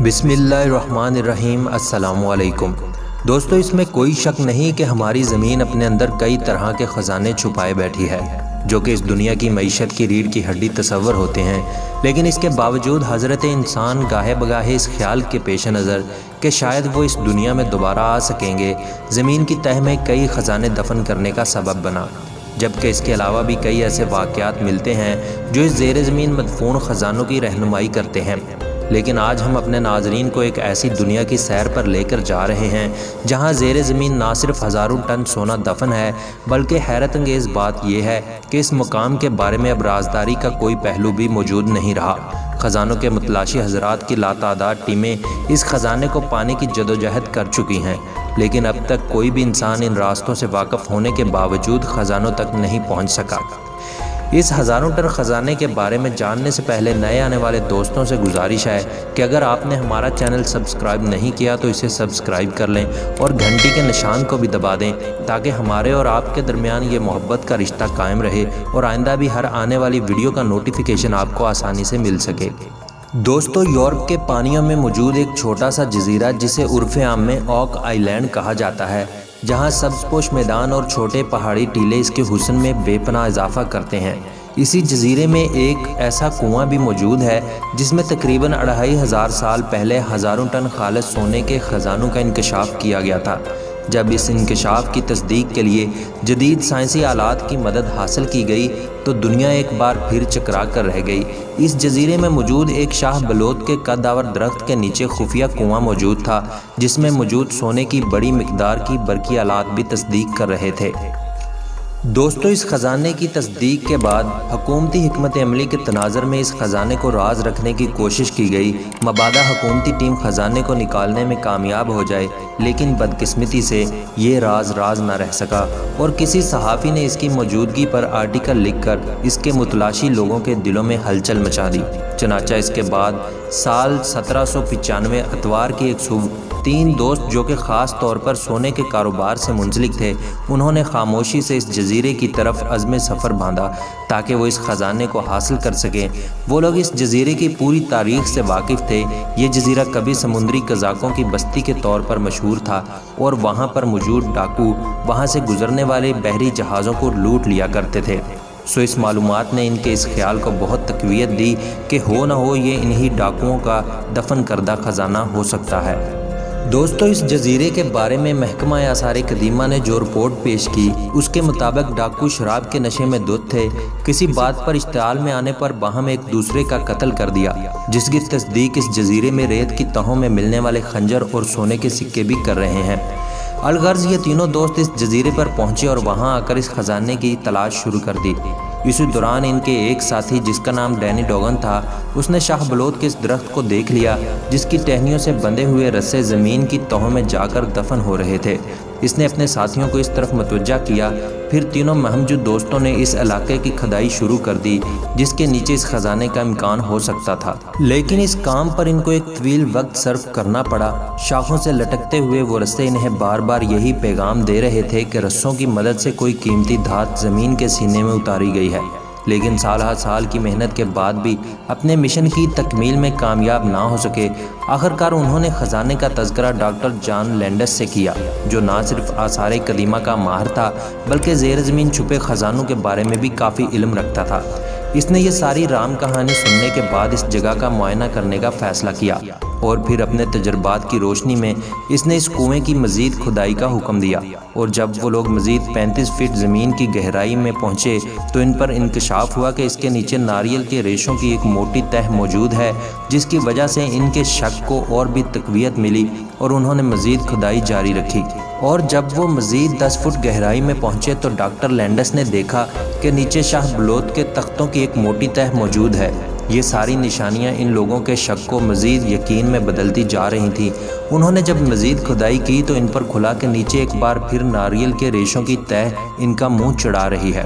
بسم اللہ الرحمن الرحیم۔ السلام علیکم دوستو، اس میں کوئی شک نہیں کہ ہماری زمین اپنے اندر کئی طرح کے خزانے چھپائے بیٹھی ہے جو کہ اس دنیا کی معیشت کی ریڑھ کی ہڈی تصور ہوتے ہیں، لیکن اس کے باوجود حضرت انسان گاہے بگاہے اس خیال کے پیش نظر کہ شاید وہ اس دنیا میں دوبارہ آ سکیں گے، زمین کی تہہ میں کئی خزانے دفن کرنے کا سبب بنا، جبکہ اس کے علاوہ بھی کئی ایسے واقعات ملتے ہیں جو اس زیر زمین مدفون خزانوں کی رہنمائی کرتے ہیں۔ لیکن آج ہم اپنے ناظرین کو ایک ایسی دنیا کی سیر پر لے کر جا رہے ہیں جہاں زیر زمین نہ صرف ہزاروں ٹن سونا دفن ہے، بلکہ حیرت انگیز بات یہ ہے کہ اس مقام کے بارے میں اب رازداری کا کوئی پہلو بھی موجود نہیں رہا۔ خزانوں کے متلاشی حضرات کی لاتعداد ٹیمیں اس خزانے کو پانے کی جدوجہد کر چکی ہیں، لیکن اب تک کوئی بھی انسان ان راستوں سے واقف ہونے کے باوجود خزانوں تک نہیں پہنچ سکا۔ اس ہزاروں ٹن خزانے کے بارے میں جاننے سے پہلے نئے آنے والے دوستوں سے گزارش ہے کہ اگر آپ نے ہمارا چینل سبسکرائب نہیں کیا تو اسے سبسکرائب کر لیں اور گھنٹی کے نشان کو بھی دبا دیں تاکہ ہمارے اور آپ کے درمیان یہ محبت کا رشتہ قائم رہے اور آئندہ بھی ہر آنے والی ویڈیو کا نوٹیفیکیشن آپ کو آسانی سے مل سکے۔ دوستو، یورپ کے پانیوں میں موجود ایک چھوٹا سا جزیرہ جسے عرف عام میں اوک آئی لینڈ کہا جاتا ہے، جہاں سبز پوش میدان اور چھوٹے پہاڑی ٹیلے اس کے حسن میں بے پناہ اضافہ کرتے ہیں۔ اسی جزیرے میں ایک ایسا کنواں بھی موجود ہے جس میں تقریباً 2500 سال پہلے ہزاروں ٹن خالص سونے کے خزانوں کا انکشاف کیا گیا تھا۔ جب اس انکشاف کی تصدیق کے لیے جدید سائنسی آلات کی مدد حاصل کی گئی تو دنیا ایک بار پھر چکرا کر رہ گئی۔ اس جزیرے میں موجود ایک شاہ بلوط کے قد آور درخت کے نیچے خفیہ کنواں موجود تھا جس میں موجود سونے کی بڑی مقدار کی برقی آلات بھی تصدیق کر رہے تھے۔ دوستو، اس خزانے کی تصدیق کے بعد حکومتی حکمت عملی کے تناظر میں اس خزانے کو راز رکھنے کی کوشش کی گئی، مبادا حکومتی ٹیم خزانے کو نکالنے میں کامیاب ہو جائے، لیکن بدقسمتی سے یہ راز نہ رہ سکا اور کسی صحافی نے اس کی موجودگی پر آرٹیکل لکھ کر اس کے متلاشی لوگوں کے دلوں میں ہلچل مچا دی۔ چنانچہ اس کے بعد سال 1795 اتوار کی ایک صبح 3 دوست جو کہ خاص طور پر سونے کے کاروبار سے منسلک تھے، انہوں نے خاموشی سے اس جزیرے کی طرف عزم سفر باندھا تاکہ وہ اس خزانے کو حاصل کر سکیں۔ وہ لوگ اس جزیرے کی پوری تاریخ سے واقف تھے۔ یہ جزیرہ کبھی سمندری قزاقوں کی بستی کے طور پر مشہور تھا اور وہاں پر موجود ڈاکو وہاں سے گزرنے والے بحری جہازوں کو لوٹ لیا کرتے تھے۔ اس معلومات نے ان کے اس خیال کو بہت تقویت دی کہ ہو نہ ہو یہ انہی ڈاکوؤں کا دفن کردہ خزانہ ہو سکتا ہے۔ دوستو، اس جزیرے کے بارے میں محکمہ آثار قدیمہ نے جو رپورٹ پیش کی اس کے مطابق ڈاکو شراب کے نشے میں دھت تھے، کسی بات پر اشتعال میں آنے پر باہم ایک دوسرے کا قتل کر دیا، جس کی تصدیق اس جزیرے میں ریت کی تہوں میں ملنے والے خنجر اور سونے کے سکے بھی کر رہے ہیں۔ الغرض یہ تینوں دوست اس جزیرے پر پہنچے اور وہاں آ کر اس خزانے کی تلاش شروع کر دی۔ اسی دوران ان کے ایک ساتھی جس کا نام ڈینی ڈوگن تھا، اس نے شاہ بلوط کے اس درخت کو دیکھ لیا جس کی ٹہنیوں سے بندھے ہوئے رسے زمین کی تہوں میں جا کر دفن ہو رہے تھے۔ اس نے اپنے ساتھیوں کو اس طرف متوجہ کیا، پھر تینوں مہمجو دوستوں نے اس علاقے کی کھدائی شروع کر دی جس کے نیچے اس خزانے کا امکان ہو سکتا تھا، لیکن اس کام پر ان کو ایک طویل وقت صرف کرنا پڑا۔ شاخوں سے لٹکتے ہوئے وہ رسے انہیں بار بار یہی پیغام دے رہے تھے کہ رسوں کی مدد سے کوئی قیمتی دھات زمین کے سینے میں اتاری گئی ہے، لیکن سالہ سال کی محنت کے بعد بھی اپنے مشن کی تکمیل میں کامیاب نہ ہو سکے۔ آخرکار انہوں نے خزانے کا تذکرہ ڈاکٹر جان لینڈس سے کیا، جو نہ صرف آثار قدیمہ کا ماہر تھا بلکہ زیر زمین چھپے خزانوں کے بارے میں بھی کافی علم رکھتا تھا۔ اس نے یہ ساری رام کہانی سننے کے بعد اس جگہ کا معائنہ کرنے کا فیصلہ کیا اور پھر اپنے تجربات کی روشنی میں اس نے اس کنویں کی مزید کھدائی کا حکم دیا، اور جب وہ لوگ مزید 35 فٹ زمین کی گہرائی میں پہنچے تو ان پر انکشاف ہوا کہ اس کے نیچے ناریل کے ریشوں کی ایک موٹی تہ موجود ہے، جس کی وجہ سے ان کے شک کو اور بھی تقویت ملی اور انہوں نے مزید کھدائی جاری رکھی۔ اور جب وہ مزید 10 فٹ گہرائی میں پہنچے تو ڈاکٹر لینڈس نے دیکھا کہ نیچے شاہ بلوط کے تختوں کی ایک موٹی تہ موجود ہے۔ یہ ساری نشانیاں ان لوگوں کے شک کو مزید یقین میں بدلتی جا رہی تھیں۔ انہوں نے جب مزید کھدائی کی تو ان پر کھلا کہ نیچے ایک بار پھر ناریل کے ریشوں کی تہ ان کا منہ چڑھا رہی ہے۔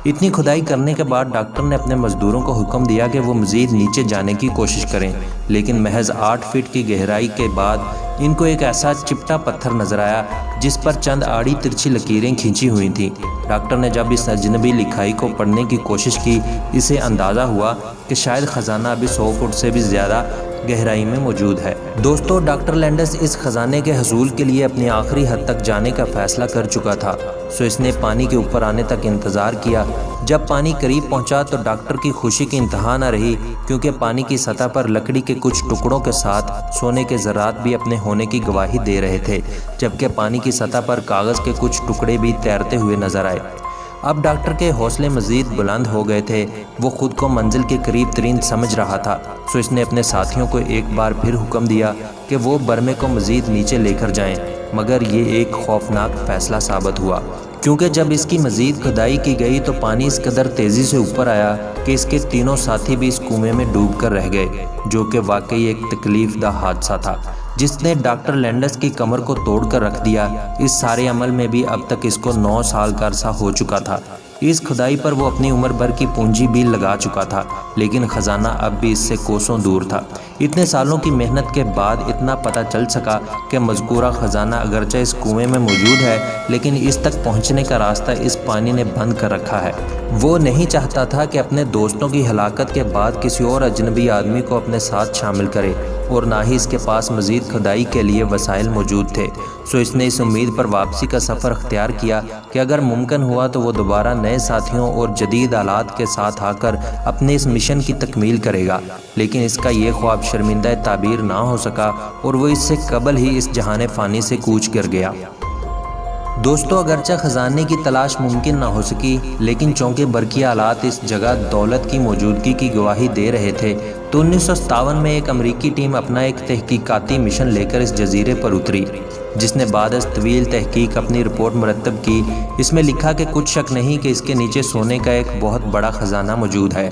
اتنی کھدائی کرنے کے بعد ڈاکٹر نے اپنے مزدوروں کو حکم دیا کہ وہ مزید نیچے جانے کی کوشش کریں، لیکن محض 8 فٹ کی گہرائی کے بعد ان کو ایک ایسا چپٹا پتھر نظر آیا جس پر چند آڑی ترچھی لکیریں کھینچی ہوئی تھیں۔ ڈاکٹر نے جب اس اجنبی لکھائی کو پڑھنے کی کوشش کی، اسے اندازہ ہوا کہ شاید خزانہ ابھی 100 فٹ سے بھی زیادہ گہرائی میں موجود ہے۔ دوستو، ڈاکٹر لینڈس اس خزانے کے حصول کے لیے اپنی آخری حد تک جانے کا فیصلہ کر چکا تھا، سو اس نے پانی کے اوپر آنے تک انتظار کیا۔ جب پانی قریب پہنچا تو ڈاکٹر کی خوشی کی انتہا نہ رہی، کیونکہ پانی کی سطح پر لکڑی کے کچھ ٹکڑوں کے ساتھ سونے کے ذرات بھی اپنے ہونے کی گواہی دے رہے تھے، جبکہ پانی کی سطح پر کاغذ کے کچھ ٹکڑے بھی تیرتے ہوئے نظر آئے۔ اب ڈاکٹر کے حوصلے مزید بلند ہو گئے تھے، وہ خود کو منزل کے قریب ترین سمجھ رہا تھا، سو اس نے اپنے ساتھیوں کو ایک بار پھر حکم دیا کہ وہ برمے کو مزید نیچے لے کر جائیں، مگر یہ ایک خوفناک فیصلہ ثابت ہوا، کیونکہ جب اس کی مزید کھدائی کی گئی تو پانی اس قدر تیزی سے اوپر آیا کہ اس کے تینوں ساتھی بھی اس کنویں میں ڈوب کر رہ گئے، جو کہ واقعی ایک تکلیف دہ حادثہ تھا جس نے ڈاکٹر لینڈس کی کمر کو توڑ کر رکھ دیا۔ اس سارے عمل میں بھی اب تک اس کو 9 سال کا عرصہ ہو چکا تھا۔ اس کھدائی پر وہ اپنی عمر بھر کی پونجی بھی لگا چکا تھا، لیکن خزانہ اب بھی اس سے کوسوں دور تھا۔ اتنے سالوں کی محنت کے بعد اتنا پتہ چل سکا کہ مذکورہ خزانہ اگرچہ اس کنویں میں موجود ہے، لیکن اس تک پہنچنے کا راستہ اس پانی نے بند کر رکھا ہے۔ وہ نہیں چاہتا تھا کہ اپنے دوستوں کی ہلاکت کے بعد کسی اور اجنبی آدمی کو اپنے ساتھ شامل کرے، اور نہ ہی اس کے پاس مزید کھدائی کے لیے وسائل موجود تھے، سو اس نے اس امید پر واپسی کا سفر اختیار کیا کہ اگر ممکن ہوا تو وہ دوبارہ نئے ساتھیوں اور جدید آلات کے ساتھ آ کر اپنے اس مشن کی تکمیل کرے گا، لیکن اس کا یہ خواب شرمندہ تعبیر نہ ہو سکا اور وہ اس سے قبل ہی اس جہان فانی سے کوچ کر گیا۔ دوستو، اگرچہ خزانے کی تلاش ممکن نہ ہو سکی، لیکن چونکہ برقی آلات اس جگہ دولت کی موجودگی کی گواہی دے رہے تھے، تو 1957 میں ایک امریکی ٹیم اپنا ایک تحقیقاتی مشن لے کر اس جزیرے پر اتری، جس نے بعد از طویل تحقیق اپنی رپورٹ مرتب کی۔ اس میں لکھا کہ کچھ شک نہیں کہ اس کے نیچے سونے کا ایک بہت بڑا خزانہ موجود ہے،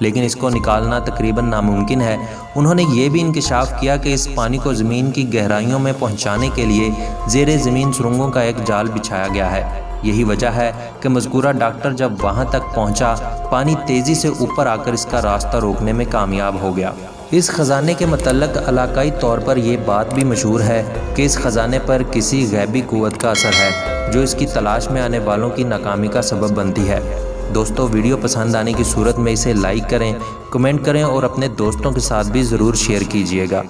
لیکن اس کو نکالنا تقریباً ناممکن ہے۔ انہوں نے یہ بھی انکشاف کیا کہ اس پانی کو زمین کی گہرائیوں میں پہنچانے کے لیے زیر زمین سرنگوں کا ایک جال بچھایا گیا ہے۔ یہی وجہ ہے کہ مذکورہ ڈاکٹر جب وہاں تک پہنچا، پانی تیزی سے اوپر آ کر اس کا راستہ روکنے میں کامیاب ہو گیا۔ اس خزانے کے متعلق علاقائی طور پر یہ بات بھی مشہور ہے کہ اس خزانے پر کسی غیبی قوت کا اثر ہے، جو اس کی تلاش میں آنے والوں کی ناکامی کا سبب بنتی ہے۔ دوستو، ویڈیو پسند آنے کی صورت میں اسے لائک کریں، کمنٹ کریں اور اپنے دوستوں کے ساتھ بھی ضرور شیئر کیجیے گا۔